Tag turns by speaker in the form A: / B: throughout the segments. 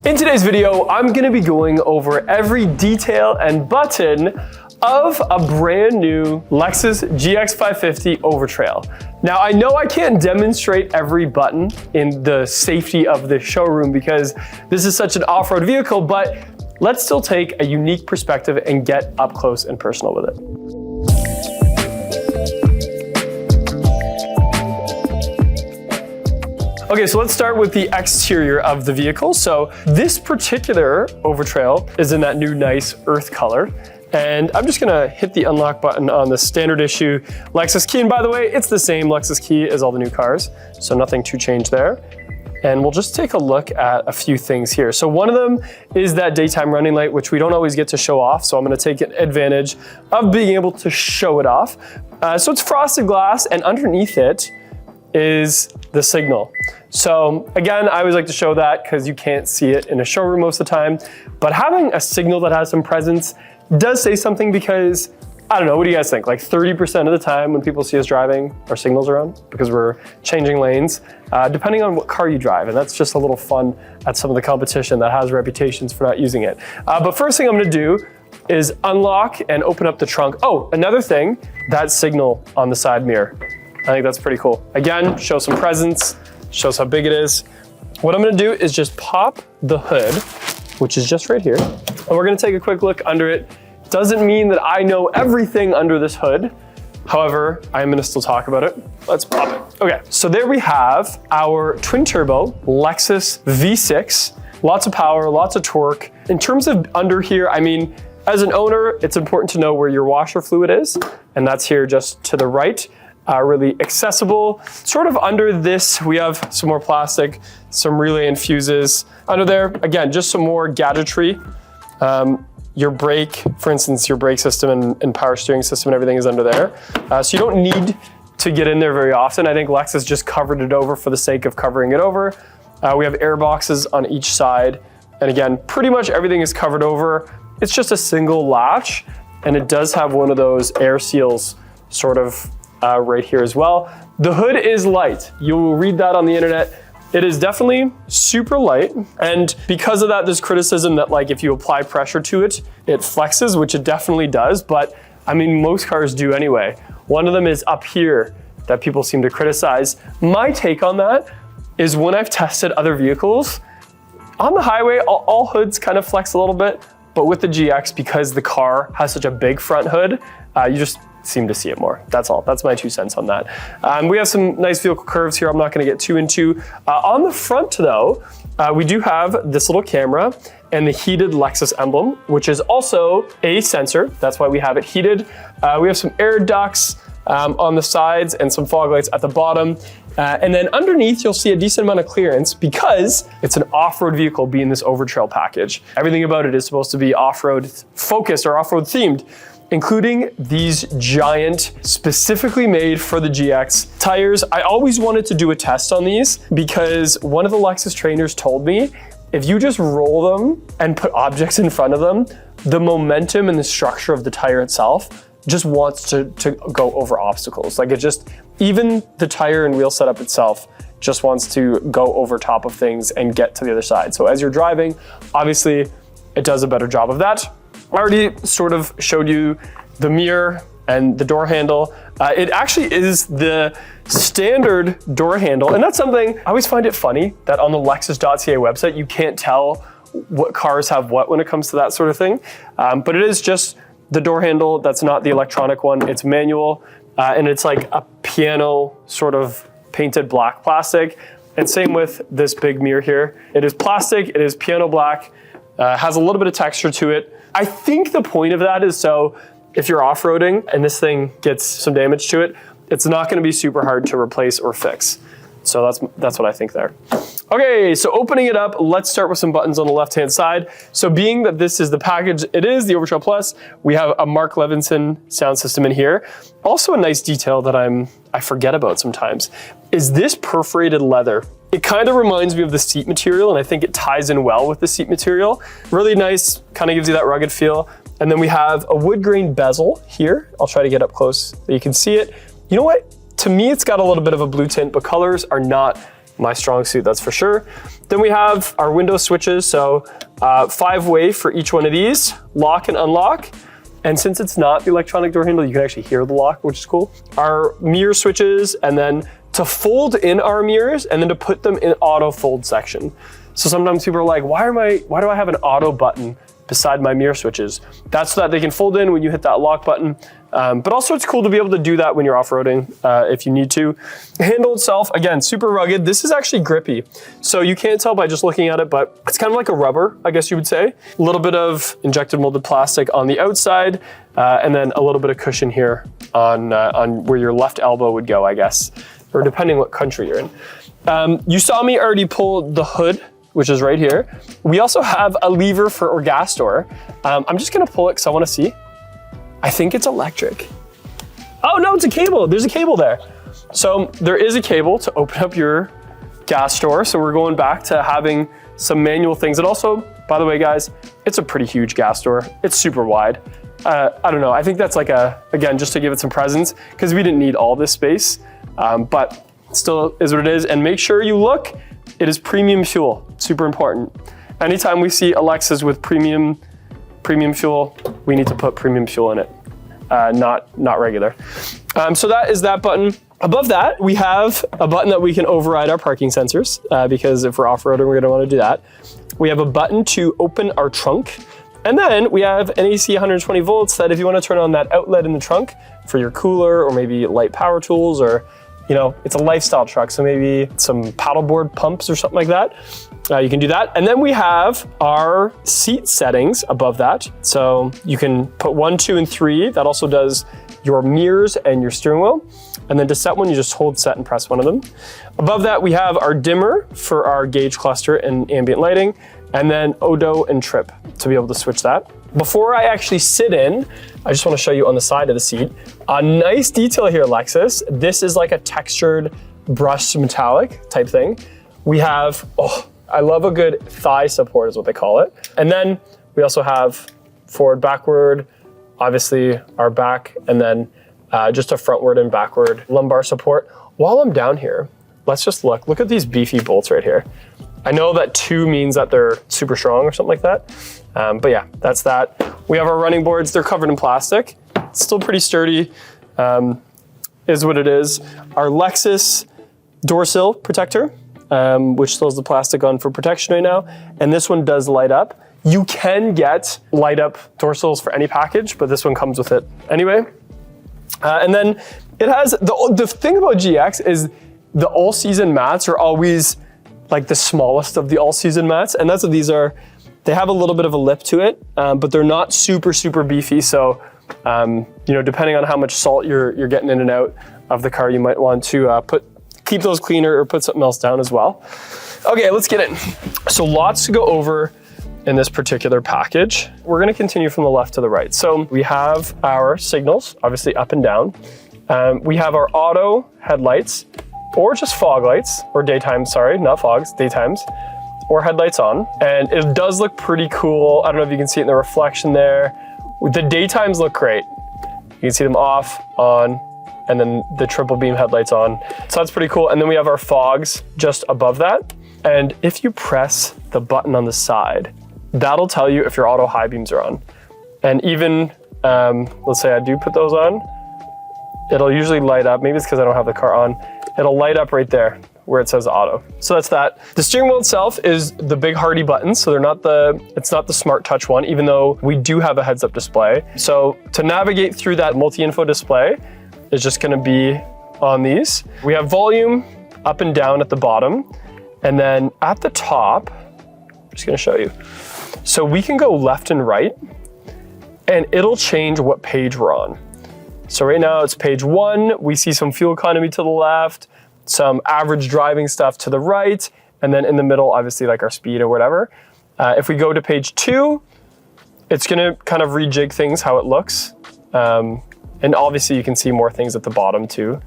A: In today's video, I'm gonna be going over every detail and button of a brand new Lexus GX 550 Overtrail. Now, I know I can't demonstrate every button in the safety of the showroom because this is such an off-road vehicle, but let's still take a unique perspective and get up close and personal with it. Okay, so let's start with the exterior of the vehicle. So this particular Overtrail is in that new nice earth color. And I'm just gonna hit the unlock button on the standard issue Lexus key. And by the way, it's the same Lexus key as all the new cars. So nothing to change there. And we'll just take a look at a few things here. So one of them is that daytime running light, which we don't always get to show off. So I'm gonna take advantage of being able to show it off. So it's frosted glass, and underneath it is the signal. So again, I always like to show that because you can't see it in a showroom most of the time, but having a signal that has some presence does say something because, I don't know, what do you guys think? Like 30% of the time when people see us driving, our signals are on because we're changing lanes, depending on what car you drive. And that's just a little fun at some of the competition that has reputations for not using it. But first thing I'm gonna do is unlock and open up the trunk. Oh, another thing, that signal on the side mirror. I think that's pretty cool. Again, show some presence, shows how big it is. What I'm gonna do is just pop the hood, which is just right here, and we're gonna take a quick look under it. Doesn't mean that I know everything under this hood. However, I'm gonna still talk about it. Let's pop it. Okay, so there we have our twin turbo Lexus V6. Lots of power, lots of torque. In terms of under here, I mean, as an owner, it's important to know where your washer fluid is, and that's here just to the right. Really accessible. Sort of under this, we have some more plastic, some relay and fuses. Under there, again, just some more gadgetry. Your brake, for instance, your brake system and power steering system and everything is under there. So you don't need to get in there very often. I think Lexus just covered it over for the sake of covering it over. We have air boxes on each side. And again, pretty much everything is covered over. It's just a single latch, and it does have one of those air seals sort of right here as well. The hood is light. You will read that on the internet. It is definitely super light. And because of that, there's criticism that like if you apply pressure to it, it flexes, which it definitely does. But I mean, most cars do anyway. One of them is up here that people seem to criticize. My take on that is when I've tested other vehicles, on the highway, all hoods kind of flex a little bit, but with the GX, because the car has such a big front hood, you just seem to see it more. That's all. That's my 2 cents on that. We have some nice vehicle curves here I'm not going to get too into. On the front though, we do have this little camera and the heated Lexus emblem, which is also a sensor. That's why we have it heated. We have some air ducts on the sides and some fog lights at the bottom. And then underneath, you'll see a decent amount of clearance because it's an off-road vehicle being this Overtrail package. Everything about it is supposed to be off-road focused or off-road themed, including these giant, specifically made for the GX tires. I always wanted to do a test on these because one of the Lexus trainers told me, if you just roll them and put objects in front of them, the momentum and the structure of the tire itself just wants to go over obstacles. Like it just, even the tire and wheel setup itself just wants to go over top of things and get to the other side. So as you're driving, obviously it does a better job of that. I already sort of showed you the mirror and the door handle. It actually is the standard door handle. And that's something, I always find it funny that on the Lexus.ca website, you can't tell what cars have what when it comes to that sort of thing. But it is just the door handle. That's not the electronic one. It's manual. And it's like a piano sort of painted black plastic. And same with this big mirror here. It is plastic, it is piano black, has a little bit of texture to it. I think the point of that is so if you're off-roading and this thing gets some damage to it, it's not gonna be super hard to replace or fix. So that's what I think there. Okay, so opening it up, let's start with some buttons on the left-hand side. So being that this is the package, it is the Overtrail Plus, we have a Mark Levinson sound system in here. Also a nice detail that I forget about sometimes is this perforated leather. It kind of reminds me of the seat material, and I think it ties in well with the seat material. Really nice, kind of gives you that rugged feel. And then we have a wood grain bezel here. I'll try to get up close so you can see it. You know what? To me, it's got a little bit of a blue tint, but colors are not my strong suit, that's for sure. Then we have our window switches. So 5-way for each one of these, lock and unlock. And since it's not the electronic door handle, you can actually hear the lock, which is cool. Our mirror switches, and then to fold in our mirrors and then to put them in auto fold section. So sometimes people are like, why do I have an auto button beside my mirror switches? That's so that they can fold in when you hit that lock button. But also it's cool to be able to do that when you're off-roading if you need to. The handle itself, again, super rugged. This is actually grippy. So you can't tell by just looking at it, but it's kind of like a rubber, I guess you would say. A little bit of injected molded plastic on the outside, and then a little bit of cushion here on where your left elbow would go, I guess, or depending what country you're in. You saw me already pull the hood, which is right here. We also have a lever for our gas door. I'm just gonna pull it because I wanna see. I think it's electric. Oh no, it's a cable. There's a cable there. So there is a cable to open up your gas door. So we're going back to having some manual things. And also, by the way, guys, it's a pretty huge gas door. It's super wide. I don't know, I think that's like again, just to give it some presence, because we didn't need all this space, but still is what it is. And make sure you look, it is premium fuel, super important. Anytime we see a Lexus with premium fuel, we need to put premium fuel in it, not regular. So that is that button. Above that, we have a button that we can override our parking sensors, because if we're off-roading, we're gonna wanna do that. We have a button to open our trunk. And then we have an AC 120 volts that if you wanna turn on that outlet in the trunk for your cooler or maybe light power tools, or you know, it's a lifestyle truck, so maybe some paddleboard pumps or something like that. You can do that. And then we have our seat settings above that. So you can put 1, 2, and 3. That also does your mirrors and your steering wheel. And then to set one, you just hold set and press one of them. Above that, we have our dimmer for our gauge cluster and ambient lighting, and then odo and trip to be able to switch that. Before I actually sit in, I just want to show you on the side of the seat. A nice detail here, Lexus. This is like a textured brushed metallic type thing. We have, I love a good thigh support is what they call it. And then we also have forward, backward, obviously our back, and then just a frontward and backward lumbar support. While I'm down here, let's just look at these beefy bolts right here. I know that 2 means that they're super strong or something like that. But yeah, that's that. We have our running boards. They're covered in plastic. It's still pretty sturdy, is what it is. Our Lexus door sill protector, which still has the plastic on for protection right now. And this one does light up. You can get light up door sills for any package, but this one comes with it anyway. And then it has, the thing about GX is the all season mats are always like the smallest of the all season mats. And that's what these are. They have a little bit of a lip to it, but they're not super, super beefy. So, you know, depending on how much salt you're getting in and out of the car, you might want to keep those cleaner or put something else down as well. Okay, let's get in. So lots to go over in this particular package. We're gonna continue from the left to the right. So we have our signals, obviously up and down. We have our auto headlights, or just fog lights, or daytime, sorry, not fogs, daytimes, or headlights on. And it does look pretty cool. I don't know if you can see it in the reflection there. The daytimes look great. You can see them off, on, and then the triple beam headlights on. So that's pretty cool. And then we have our fogs just above that. And if you press the button on the side, that'll tell you if your auto high beams are on. And even, let's say I do put those on, it'll usually light up. Maybe it's because I don't have the car on. It'll light up right there where it says auto. So that's that. The steering wheel itself is the big hardy buttons. So it's not the smart touch one, even though we do have a heads up display. So to navigate through that multi-info display is just gonna be on these. We have volume up and down at the bottom. And then at the top, I'm just gonna show you. So we can go left and right and it'll change what page we're on. So right now it's page 1. We see some fuel economy to the left, some average driving stuff to the right, and then in the middle, obviously like our speed or whatever. If we go to page 2, it's gonna kind of rejig things how it looks. And obviously you can see more things at the bottom too.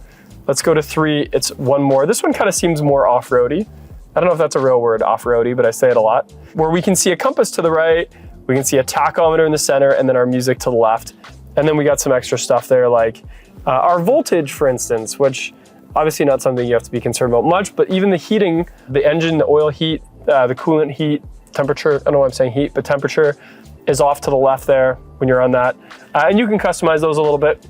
A: Let's go to 3, it's one more. This one kind of seems more off-roady. I don't know if that's a real word, off-roady, but I say it a lot. Where we can see a compass to the right, we can see a tachometer in the center, and then our music to the left. And then we got some extra stuff there like our voltage, for instance, which Obviously not something you have to be concerned about much, but even the heating, the engine, the oil heat, the coolant heat, temperature, I don't know why I'm saying heat, but temperature is off to the left there when you're on that. And you can customize those a little bit.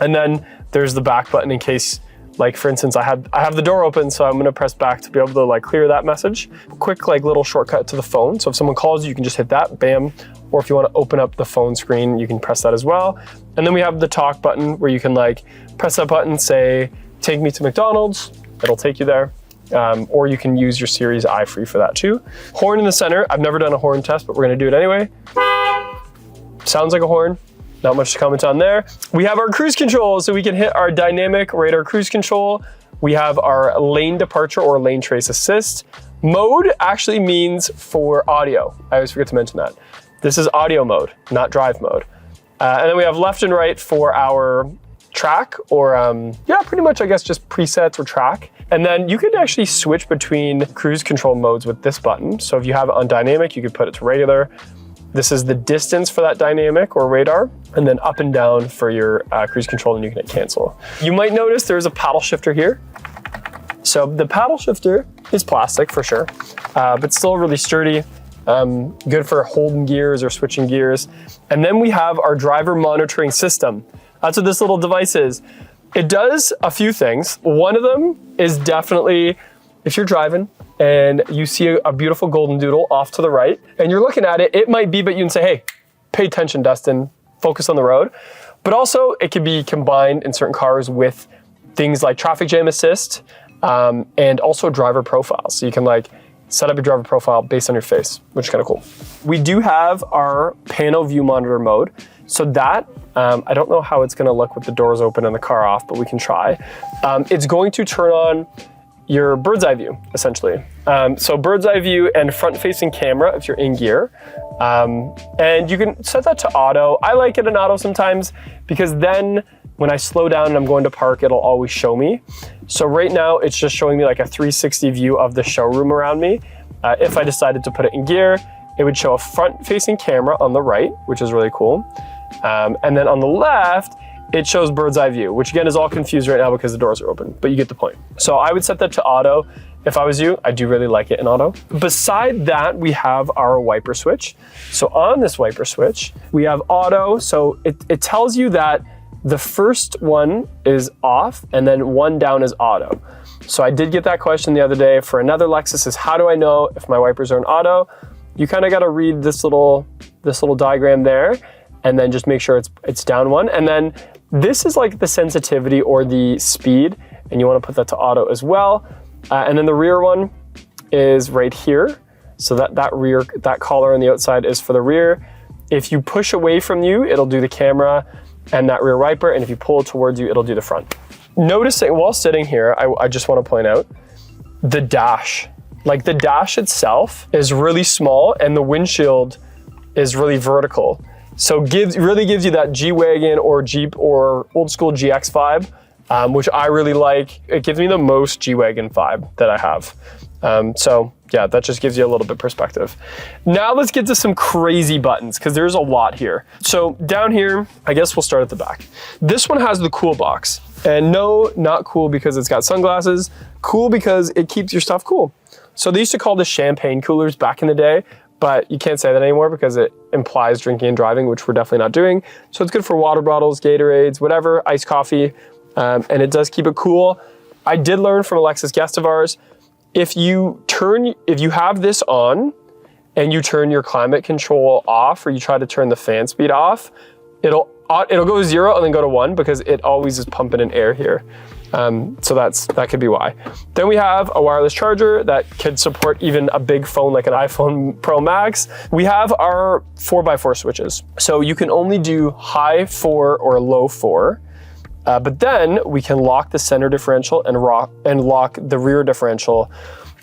A: And then there's the back button in case, like for instance, I have the door open, so I'm gonna press back to be able to like clear that message. Quick like little shortcut to the phone. So if someone calls you can just hit that, bam. Or if you wanna open up the phone screen, you can press that as well. And then we have the talk button where you can like press that button, say, take me to McDonald's, it'll take you there. Or you can use your Series iFree for that too. Horn in the center. I've never done a horn test, but we're gonna do it anyway. Sounds like a horn. Not much to comment on there. We have our cruise control, so we can hit our dynamic radar cruise control. We have our lane departure or lane trace assist. Mode actually means for audio. I always forget to mention that. This is audio mode, not drive mode. And then we have left and right for our track or yeah, pretty much I guess just presets or track. And then you could actually switch between cruise control modes with this button. So if you have it on dynamic, you could put it to regular. This is the distance for that dynamic or radar, and then up and down for your cruise control, and you can hit cancel. You might notice there's a paddle shifter here. So the paddle shifter is plastic for sure, but still really sturdy. Good for holding gears or switching gears. And then we have our driver monitoring system. That's what this little device is. It does a few things. One of them is definitely if you're driving and you see a beautiful golden doodle off to the right and you're looking at it, it might beep at you and say, hey, pay attention, Dustin, focus on the road. But also it can be combined in certain cars with things like traffic jam assist and also driver profiles. So you can like set up your driver profile based on your face, which is kind of cool. We do have our panel view monitor mode. So that, I don't know how it's gonna look with the doors open and the car off, but we can try. It's going to turn on your bird's eye view, essentially. So bird's eye view and front-facing camera if you're in gear. And you can set that to auto. I like it in auto sometimes because then when I slow down and I'm going to park, it'll always show me. So right now it's just showing me like a 360 view of the showroom around me. If I decided to put it in gear, it would show a front-facing camera on the right, which is really cool. And then on the left, it shows bird's eye view, which again is all confused right now because the doors are open, but you get the point. So I would set that to auto. If I was you, I do really like it in auto. Beside that, we have our wiper switch. So on this wiper switch, we have auto. So it tells you that the first one is off and then one down is auto. So I did get that question the other day for another Lexus is how do I know if my wipers are in auto? You kind of got to read this little diagram there and then just make sure it's down one. And then this is like the sensitivity or the speed, and you want to put that to auto as well. And then the rear one is right here. So that collar on the outside is for the rear. If you push away from you, it'll do the camera and that rear wiper. And if you pull it towards you, it'll do the front. Noticing while sitting here, I just want to point out the dash. Like the dash itself is really small and the windshield is really vertical. So really gives you that G-Wagon or Jeep or old school GX vibe, which I really like. It gives me the most G-Wagon vibe that I have. So yeah, that just gives you a little bit perspective. Now let's get to some crazy buttons because there's a lot here. So down here, I guess we'll start at the back. This one has the cool box. And no, not cool because it's got sunglasses. Cool because it keeps your stuff cool. So they used to call this champagne coolers back in the day, but you can't say that anymore because it implies drinking and driving, which we're definitely not doing. So it's good for water bottles, Gatorades, whatever, iced coffee, and it does keep it cool. I did learn from a Lexus guest of ours, if you have this on and you turn your climate control off or you try to turn the fan speed off, it'll go 0 and then go to 1 because it always is pumping in air here. So that could be why. Then we have a wireless charger that could support even a big phone like an iPhone Pro Max. We have our 4x4 switches. So you can only do high 4 or low 4, but then we can lock the center differential and lock the rear differential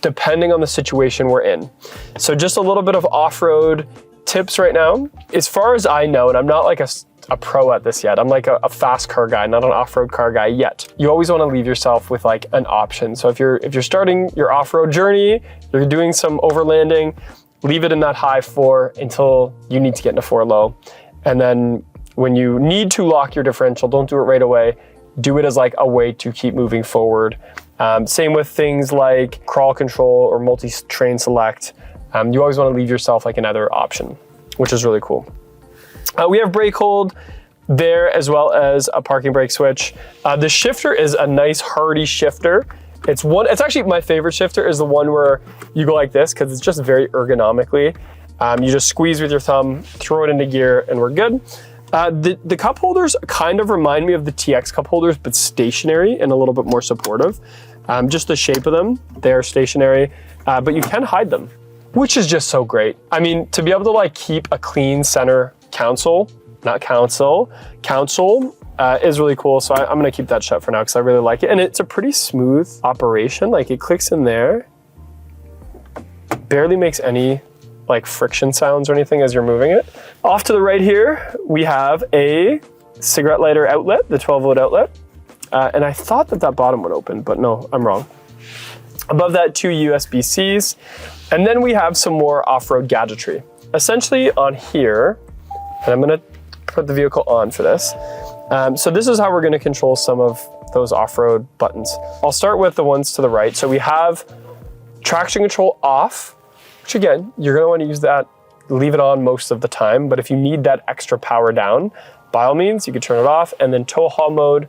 A: depending on the situation we're in. So just a little bit of off-road tips right now. As far as I know, and I'm not like a pro at this yet. I'm like a fast car guy, not an off-road car guy yet. You always want to leave yourself with like an option. So if you're starting your off-road journey, you're doing some overlanding, leave it in that high 4 until you need to get into 4 low. And then when you need to lock your differential, don't do it right away. do it as like a way to keep moving forward. Same with things like crawl control or multi-train select. You always want to leave yourself like another option, which is really cool. We have brake hold there as well as a parking brake switch. The shifter is a nice hardy shifter. It's actually my favorite shifter is the one where you go like this because it's just very ergonomically. You just squeeze with your thumb, throw it into gear, and we're good. The cup holders kind of remind me of the TX cup holders, but stationary and a little bit more supportive. Just the shape of them, they are stationary, but you can hide them, which is just so great. I mean, to be able to like keep a clean center console is really cool. So I'm gonna keep that shut for now because I really like it. And it's a pretty smooth operation. Like it clicks in there, barely makes any like friction sounds or anything as you're moving it. Off to the right here, we have a cigarette lighter outlet, the 12-volt outlet. And I thought that bottom would open, but no, I'm wrong. Above that, 2 USB-Cs. And then we have some more off-road gadgetry. Essentially on here, and I'm gonna put the vehicle on for this. So this is how we're gonna control some of those off-road buttons. I'll start with the ones to the right. So we have traction control off, which again, you're gonna wanna use that, leave it on most of the time, but if you need that extra power down, by all means, you can turn it off. And then tow haul mode,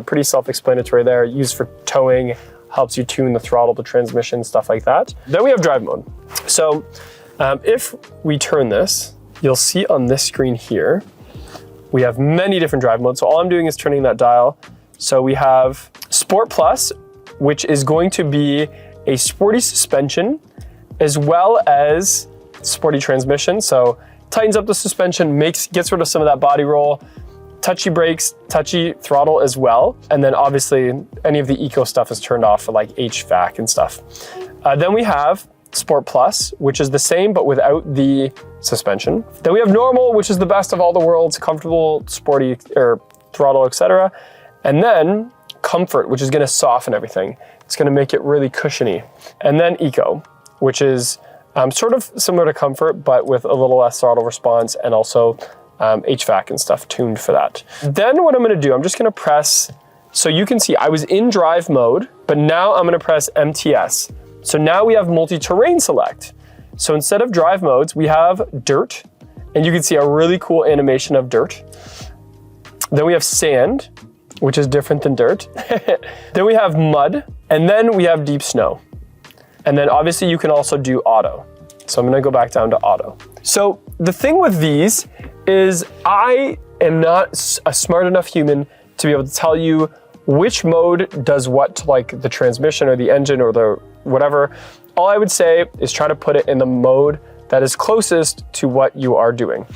A: pretty self-explanatory there, used for towing, helps you tune the throttle, the transmission, stuff like that. Then we have drive mode. So if we turn this, you'll see on this screen here, we have many different drive modes. So all I'm doing is turning that dial. So we have Sport Plus, which is going to be a sporty suspension, as well as sporty transmission. So tightens up the suspension, gets rid of some of that body roll, touchy brakes, touchy throttle as well. And then obviously any of the eco stuff is turned off for like HVAC and stuff. Then we have Sport Plus, which is the same, but without the suspension. Then we have Normal, which is the best of all the worlds, comfortable, sporty, or throttle, etc. And then Comfort, which is gonna soften everything. It's gonna make it really cushiony. And then Eco, which is sort of similar to Comfort, but with a little less throttle response and also HVAC and stuff tuned for that. Then what I'm gonna do, I'm just gonna press, so you can see I was in drive mode, but now I'm gonna press MTS. So now we have multi-terrain select. So instead of drive modes, we have dirt, and you can see a really cool animation of dirt. Then we have sand, which is different than dirt. Then we have mud, and then we have deep snow. And then obviously you can also do auto. So I'm gonna go back down to auto. So the thing with these is I am not a smart enough human to be able to tell you which mode does what to like the transmission or the engine or the whatever. All I would say is try to put it in the mode that is closest to what you are doing.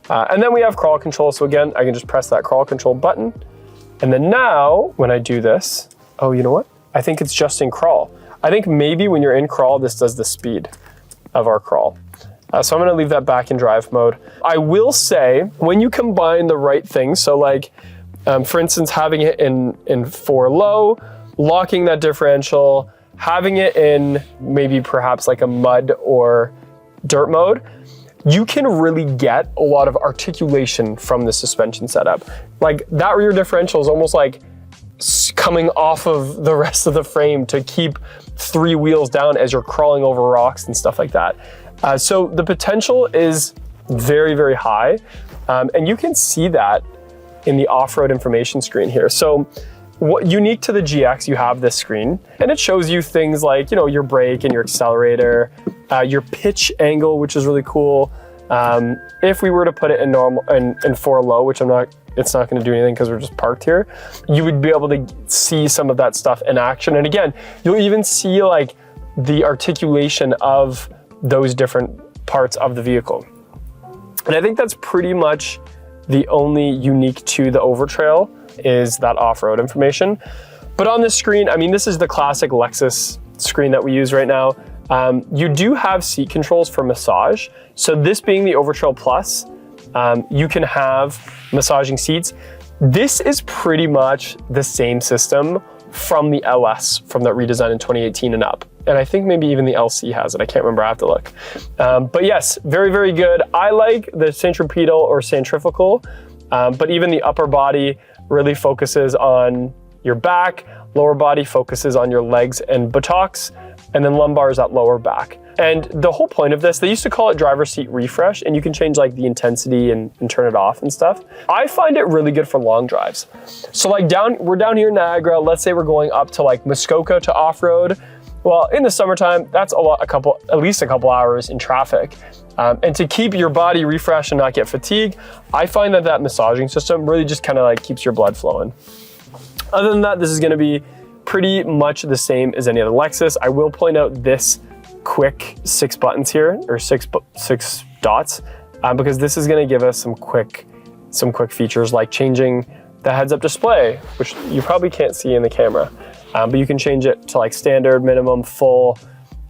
A: And then we have crawl control. So again, I can just press that crawl control button. And then now when I do this, oh, you know what? I think it's just in crawl. I think maybe when you're in crawl, this does the speed of our crawl. So I'm gonna leave that back in drive mode. I will say, when you combine the right things, so like, for instance, having it in 4 low, locking that differential, having it in maybe perhaps like a mud or dirt mode, you can really get a lot of articulation from the suspension setup. Like that rear differential is almost like coming off of the rest of the frame to keep 3 wheels down as you're crawling over rocks and stuff like that. So the potential is very, very high. And you can see that in the off-road information screen here. So what unique to the GX, you have this screen and it shows you things like, you know, your brake and your accelerator, your pitch angle, which is really cool. If we were to put it in normal in 4 low, which it's not going to do anything because we're just parked here, you would be able to see some of that stuff in action. And again, you'll even see like the articulation of those different parts of the vehicle. And I think that's pretty much the only unique to the Overtrail is that off-road information. But on this screen, I mean, this is the classic Lexus screen that we use right now. You do have seat controls for massage. So this being the Overtrail Plus, you can have massaging seats. This is pretty much the same system from the LS, from that redesign in 2018 and up. And I think maybe even the LC has it. I can't remember, I have to look. But yes, very, very good. I like the centripetal or centrifugal, but even the upper body really focuses on your back, lower body focuses on your legs and buttocks, and then lumbar is that lower back. And the whole point of this, they used to call it driver's seat refresh, and you can change like the intensity and turn it off and stuff. I find it really good for long drives. So like we're down here in Niagara, let's say we're going up to like Muskoka to off-road. Well, in the summertime, that's at least a couple hours in traffic. And to keep your body refreshed and not get fatigued, I find that massaging system really just kind of like keeps your blood flowing. Other than that, this is gonna be pretty much the same as any other Lexus. I will point out this quick 6 buttons here, or six dots, because this is gonna give us some quick features like changing the heads-up display, which you probably can't see in the camera. But you can change it to like standard, minimum, full,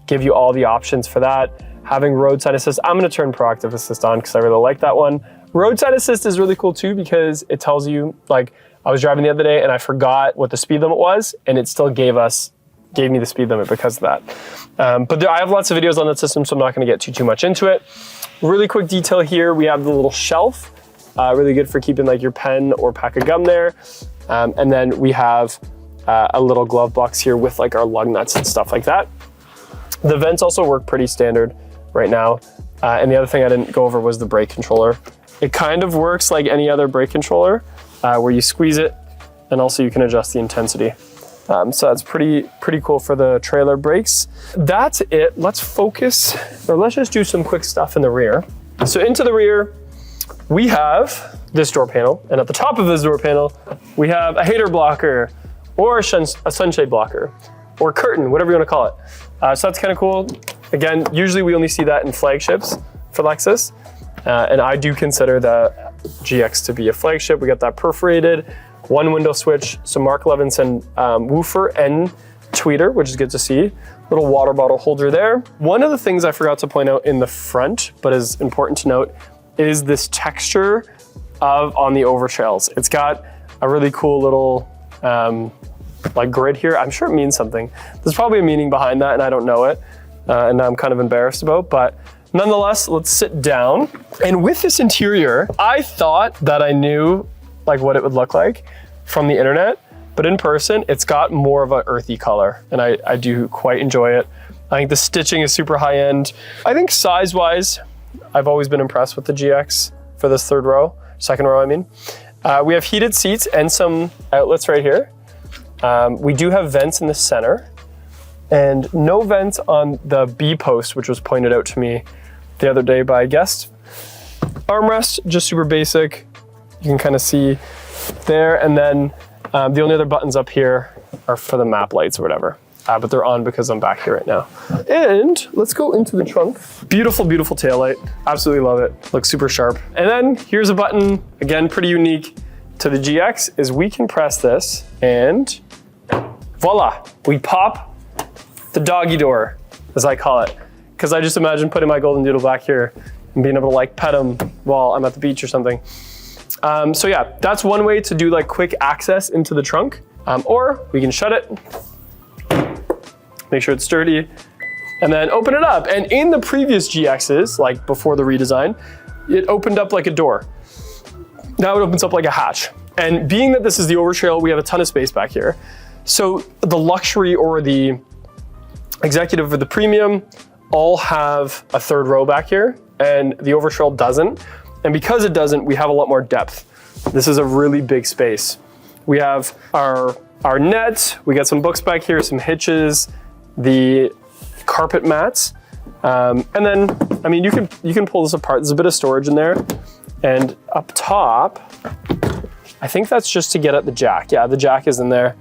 A: give you all the options for that. Having roadside assist, I'm gonna turn proactive assist on because I really like that one. Roadside assist is really cool too because it tells you, like I was driving the other day and I forgot what the speed limit was and it still gave me the speed limit because of that. But I have lots of videos on that system, so I'm not gonna get too much into it. Really quick detail here, we have the little shelf, really good for keeping like your pen or pack of gum there. And then we have a little glove box here with like our lug nuts and stuff like that. The vents also work pretty standard right now. And the other thing I didn't go over was the brake controller. It kind of works like any other brake controller where you squeeze it and also you can adjust the intensity. So that's pretty cool for the trailer brakes. That's it. Let's focus, or let's just do some quick stuff in the rear. So into the rear, we have this door panel. And at the top of this door panel, we have a hater blocker, or a sunshade blocker, or curtain, whatever you want to call it. So that's kind of cool. Again, usually we only see that in flagships for Lexus. And I do consider the GX to be a flagship. We got that perforated, 1 window switch, some Mark Levinson woofer and tweeter, which is good to see. Little water bottle holder there. One of the things I forgot to point out in the front, but is important to note, is this texture on the overtrails. It's got a really cool little like grid here. I'm sure it means something. There's probably a meaning behind that and I don't know it. And I'm kind of embarrassed about, but nonetheless, let's sit down. And with this interior, I thought that I knew like what it would look like from the internet, but in person, it's got more of an earthy color and I do quite enjoy it. I think the stitching is super high end. I think size-wise, I've always been impressed with the GX for this second row, I mean. We have heated seats and some outlets right here. We do have vents in the center and no vents on the B post, which was pointed out to me the other day by a guest. Armrest, just super basic. You can kind of see there. And then the only other buttons up here are for the map lights or whatever. But they're on because I'm back here right now. And let's go into the trunk. Beautiful, beautiful taillight. Absolutely love it. Looks super sharp. And then here's a button, again, pretty unique to the GX, is we can press this and voila, we pop the doggy door, as I call it. Because I just imagine putting my golden doodle back here and being able to like pet him while I'm at the beach or something. So yeah, that's one way to do like quick access into the trunk. Or we can shut it, make sure it's sturdy, and then open it up. And in the previous GXs, like before the redesign, it opened up like a door. Now it opens up like a hatch. And being that this is the overtrail, we have a ton of space back here. So the luxury or the executive or the premium all have a third row back here, and the overtrail doesn't. And because it doesn't, we have a lot more depth. This is a really big space. We have our net, we got some books back here, some hitches, the carpet mats. And then, I mean, you can pull this apart. There's a bit of storage in there. And up top, I think that's just to get at the jack. Yeah, the jack is in there.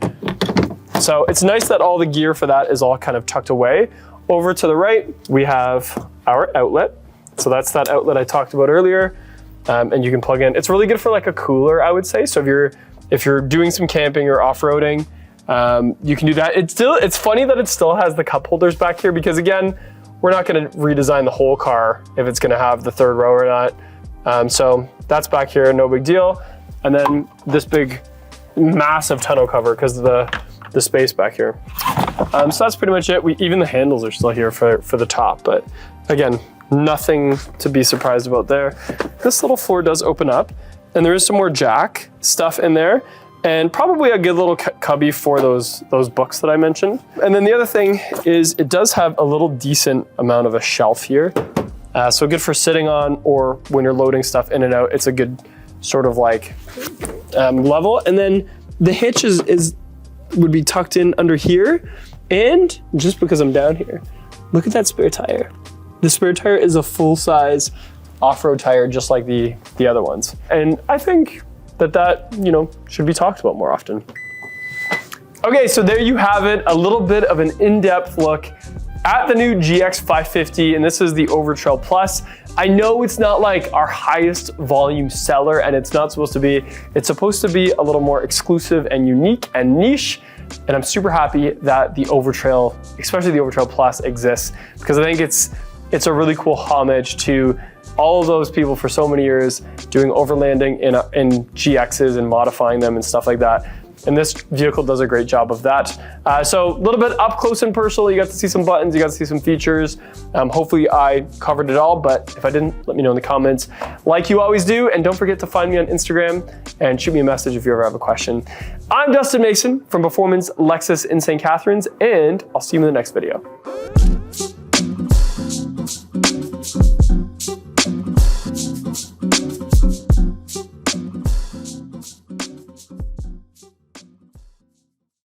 A: So it's nice that all the gear for that is all kind of tucked away. Over to the right, we have our outlet. So that's that outlet I talked about earlier. And you can plug in. It's really good for like a cooler, I would say. So if you're doing some camping or off-roading, you can do that. It's funny that it still has the cup holders back here because again, we're not gonna redesign the whole car if it's gonna have the third row or not. So that's back here, no big deal. And then this big, massive tonneau cover because of the space back here. So that's pretty much it. Even the handles are still here for the top, but again, nothing to be surprised about there. This little floor does open up and there is some more jack stuff in there. and probably a good little cubby for those books that I mentioned. And then the other thing is it does have a little decent amount of a shelf here. So good for sitting on, or when you're loading stuff in and out, it's a good sort of like level. And then the hitch would be tucked in under here. And just because I'm down here, look at that spare tire. The spare tire is a full-size off-road tire, just like the other ones. And I think that should be talked about more often. Okay, so there you have it, a little bit of an in-depth look at the new GX 550, and this is the Overtrail Plus. I know it's not like our highest volume seller, and it's not supposed to be. It's supposed to be a little more exclusive and unique and niche, and I'm super happy that the Overtrail, especially the Overtrail Plus, exists, because I think it's a really cool homage to all of those people for so many years doing overlanding in GXs and modifying them and stuff like that. And this vehicle does a great job of that. So a little bit up close and personal. You got to see some buttons, you got to see some features. Hopefully I covered it all, but if I didn't, let me know in the comments like you always do. And don't forget to find me on Instagram and shoot me a message if you ever have a question. I'm Dustin Mason from Performance Lexus in St. Catharines, and I'll see you in the next video.